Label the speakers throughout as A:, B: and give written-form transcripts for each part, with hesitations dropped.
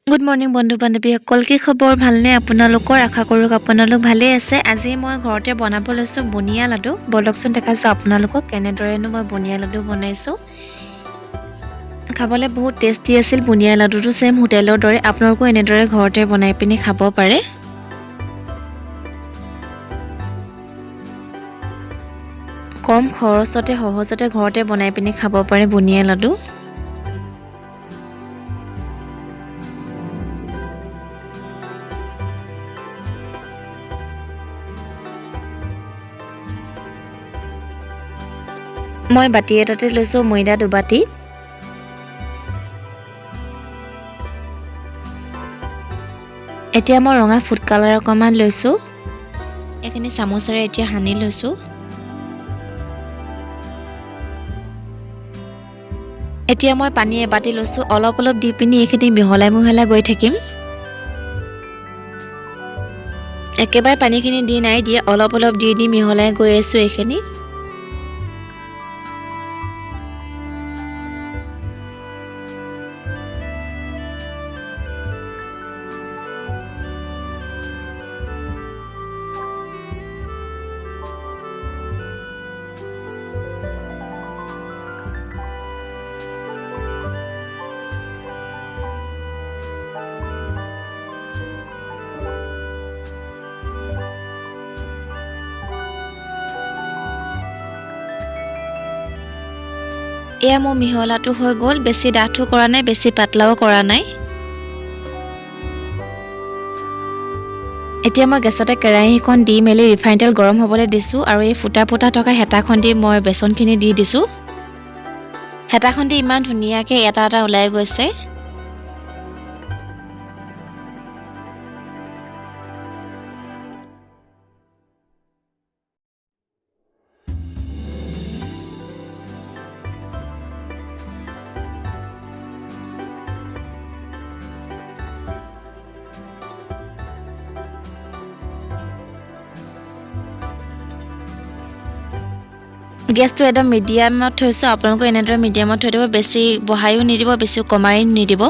A: Good morning বন্ধু বান্ধৱীসকল, কি খবৰ? ভালনে আপোনালোকৰ? আশা কৰোঁ আপোনালোক ভালেই আছে। আজি মই ঘৰতে বনাব লৈছোঁ বুনিয়া লাডু। বলকচোন দেখাইছোঁ আপোনালোকক কেনেদৰেনো মই বুনিয়া লাডু বনাইছোঁ। খাবলৈ বহুত টেষ্টি আছিল বুনিয়া লাডুটো, ছেম হোটেলৰ দৰে। আপোনালোকো এনেদৰে ঘৰতে বনাই পিনি খাব পাৰে। কম খৰচতে সহজতে ঘৰতে বনাই পিনি খাব পাৰে বুনিয়া লাডু। মই বাতি এটাতে লৈছোঁ ময়দা 2 বাটি। এতিয়া মই ৰঙা ফুড কালাৰ অকণমান লৈছোঁ। এইখিনি চামুচেৰে এতিয়া সানি লৈছোঁ। এতিয়া মই পানী এবাটি লৈছোঁ। অলপ অলপ দি পিনি এইখিনি মিহলাই গৈ থাকিম। একেবাৰে পানীখিনি দি নাই দিয়ে, অলপ অলপ দি মিহলাই গৈ আছোঁ এইখিনি। এয়া মোৰ মিহলাটো হৈ গ'ল। বেছি ডাঠো কৰা নাই, বেছি পাতলাও কৰা নাই। এতিয়া মই গেছতে কেৰাহীখন দি মেলি ৰিফাইন তেল গৰম হ'বলৈ দিছোঁ আৰু এই ফুটা থকা হেতাখন দি মই বেচনখিনি দি দিছোঁ। হেতাখন দি ইমান ধুনীয়াকৈ এটা ওলাই গৈছে। গেছটো একদম মিডিয়ামত থৈছোঁ। আপোনালোকে এনেদৰে মিডিয়ামত থৈ দিব, বেছি বঢ়াইও নিদিব, বেছি কমাই নিদিব।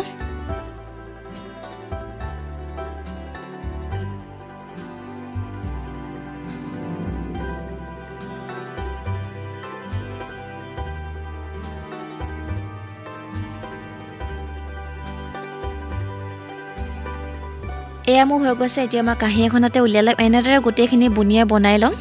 A: এয়া মোৰ হৈ গৈছে। এতিয়া মই কাঁহী এখনতে উলিয়াই ল'ম। এনেদৰে গোটেইখিনি বুনিয়া বনাই ল'ম।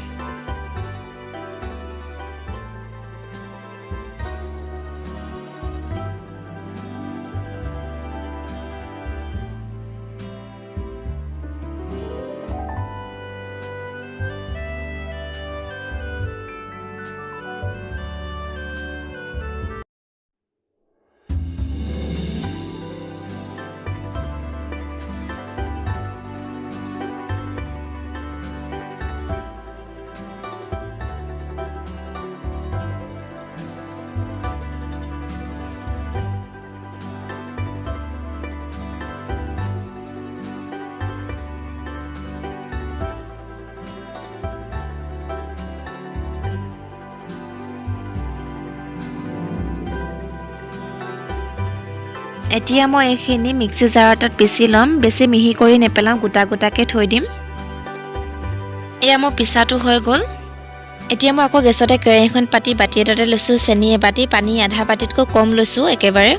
A: এতিয়া মই এইখিনি মিক্সি জাৰ এটাত পিচি ল'ম। বেছি মিহি কৰি নেপেলাওঁ, গোটাকৈ থৈ দিম। এয়া মোৰ পিচাটো হৈ গ'ল। এতিয়া মই আকৌ গেছতে কেৰাহীখন পাতি বাতি এটাতে লৈছোঁ চেনি এবাটি, পানী আধা বাটিতকৈ কম লৈছোঁ একেবাৰে।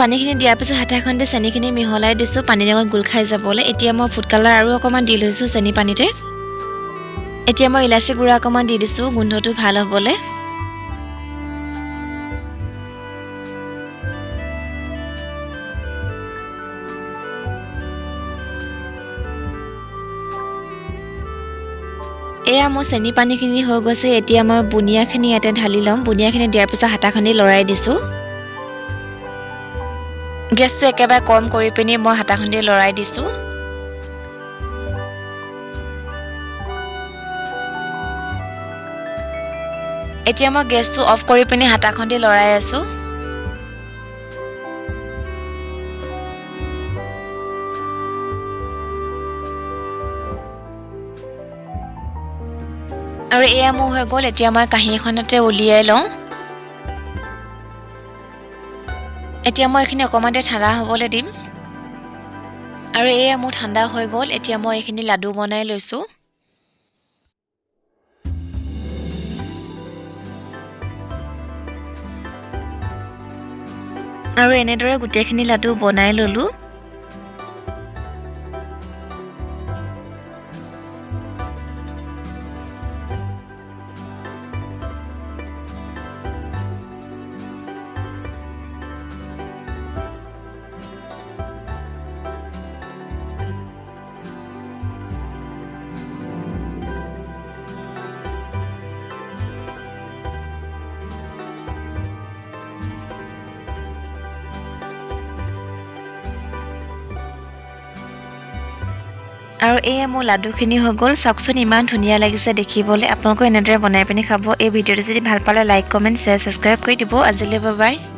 A: পানীখিনি দিয়াৰ পিছত হাতাখন দি চেনিখিনি মিহলাই দিছোঁ পানীৰ লগত গোল খাই যাবলৈ। এতিয়া মই ফুড কালাৰ আৰু অকণমান দি লৈছোঁ চেনি পানীতে। এতিয়া মই ইলাচি গুড়া অকণমান দি দিছোঁ গোন্ধটো ভাল হ'বলৈ। এয়া মোৰ চেনি পানীখিনি হৈ গৈছে। এতিয়া মই বুনিয়াখিনি ইয়াতে ঢালি ল'ম। বুনিয়াখিনি দিয়াৰ পিছত হাতাখন দি লৰাই দিছোঁ। গেছটো একেবাৰে কম কৰি পিনি মই হাতাখন দি লৰাই দিছোঁ। এতিয়া মই গেছটো অফ কৰি পিনি হাতাখন দি লৰাই আছোঁ। আৰু এয়া মোৰ হৈ গ'ল এতিয়া মই কাঁহী এখনতে উলিয়াই লওঁ এতিয়া মই এইখিনি অকণমান ঠাণ্ডা হ'বলৈ দিম আৰু এয়া মোৰ ঠাণ্ডা হৈ গ'ল এতিয়া মই এইখিনি লাডু বনাই লৈছোঁ আৰু এনেদৰে গোটেইখিনি লাডু বনাই ললোঁ আৰু এয়া মোৰ লাডুখিনি হৈ গ'ল চাওকচোন ইমান ধুনীয়া লাগিছে দেখিবলৈ আপোনালোকে এনেদৰে বনাই পিনি খাব এই ভিডিঅ'টো যদি ভাল পালে লাইক কমেণ্ট শ্বেয়াৰ ছাবস্ক্ৰাইব কৰি দিব আজিলৈ বাই বাই